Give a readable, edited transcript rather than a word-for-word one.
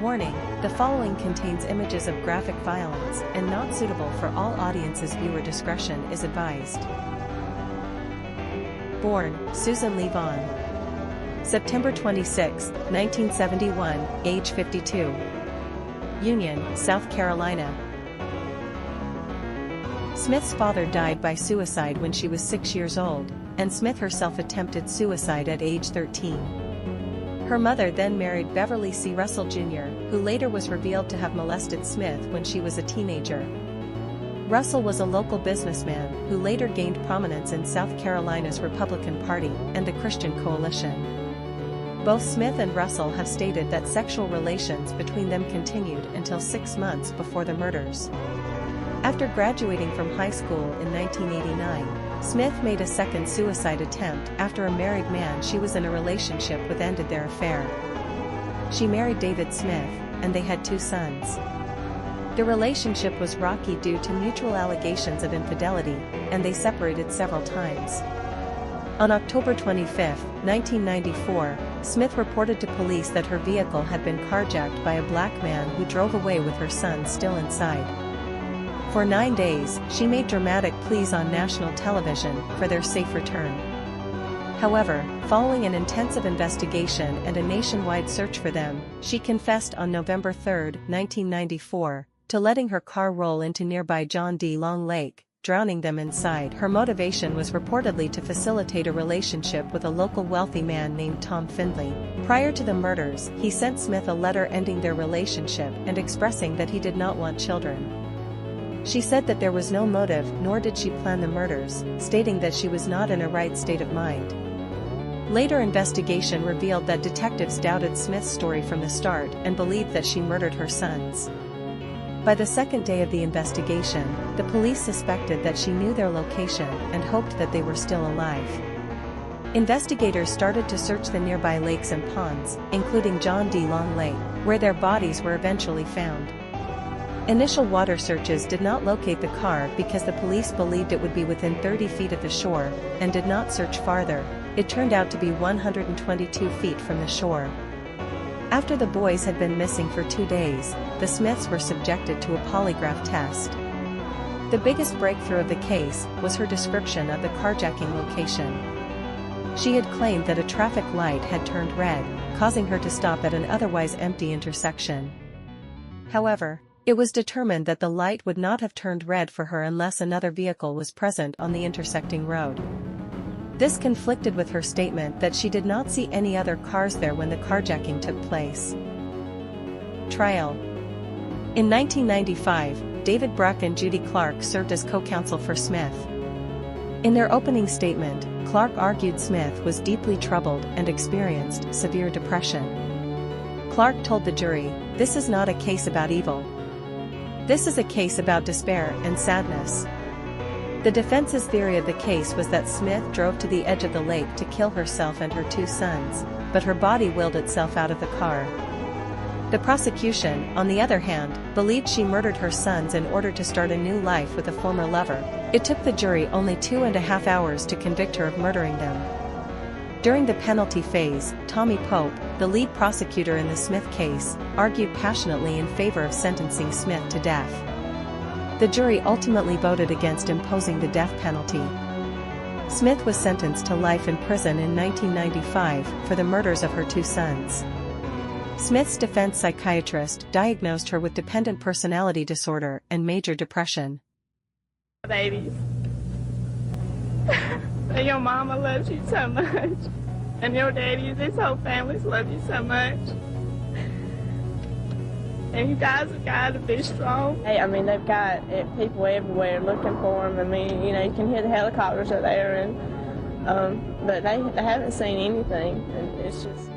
Warning, the following contains images of graphic violence and not suitable for all audiences. Viewer discretion is advised. Born, Susan Lee Vaughn. September 26, 1971, age 52. Union, South Carolina. Smith's father died by suicide when she was 6 years old, and Smith herself attempted suicide at age 13. Her mother then married Beverly C. Russell Jr., who later was revealed to have molested Smith when she was a teenager. Russell was a local businessman who later gained prominence in South Carolina's Republican Party and the Christian Coalition. Both Smith and Russell have stated that sexual relations between them continued until 6 months before the murders. After graduating from high school in 1989, Smith made a second suicide attempt after a married man she was in a relationship with ended their affair. She married David Smith, and they had 2 sons. The relationship was rocky due to mutual allegations of infidelity, and they separated several times. On October 25, 1994, Smith reported to police that her vehicle had been carjacked by a black man who drove away with her son still inside. For 9 days, she made dramatic pleas on national television for their safe return. However, following an intensive investigation and a nationwide search for them, she confessed on November 3, 1994, to letting her car roll into nearby John D. Long Lake, drowning them inside. Her motivation was reportedly to facilitate a relationship with a local wealthy man named Tom Findley. Prior to the murders, he sent Smith a letter ending their relationship and expressing that he did not want children. She said that there was no motive nor did she plan the murders, stating that she was not in a right state of mind. Later investigation revealed that detectives doubted Smith's story from the start and believed that she murdered her sons. By the second day of the investigation, the police suspected that she knew their location and hoped that they were still alive. Investigators started to search the nearby lakes and ponds, including John D. Long Lake, where their bodies were eventually found. Initial water searches did not locate the car because the police believed it would be within 30 feet of the shore, and did not search farther. It turned out to be 122 feet from the shore. After the boys had been missing for 2 days, the Smiths were subjected to a polygraph test. The biggest breakthrough of the case was her description of the carjacking location. She had claimed that a traffic light had turned red, causing her to stop at an otherwise empty intersection. However, it was determined that the light would not have turned red for her unless another vehicle was present on the intersecting road. This conflicted with her statement that she did not see any other cars there when the carjacking took place. Trial. In 1995, David Bruck and Judy Clark served as co-counsel for Smith. In their opening statement, Clark argued Smith was deeply troubled and experienced severe depression. Clark told the jury, "This is not a case about evil. This is a case about despair and sadness." The defense's theory of the case was that Smith drove to the edge of the lake to kill herself and her 2 sons, but her body willed itself out of the car. The prosecution, on the other hand, believed she murdered her sons in order to start a new life with a former lover. It took the jury only 2.5 hours to convict her of murdering them. During the penalty phase, Tommy Pope, the lead prosecutor in the Smith case, argued passionately in favor of sentencing Smith to death. The jury ultimately voted against imposing the death penalty. Smith was sentenced to life in prison in 1995 for the murders of her 2 sons. Smith's defense psychiatrist diagnosed her with dependent personality disorder and major depression. Babies. And your mama loves you so much. And your daddy and his whole families love you so much. And you guys have got to be strong. Hey, I mean, they've got people everywhere looking for them. I mean, you know, you can hear the helicopters are there, and but they haven't seen anything. And it's just...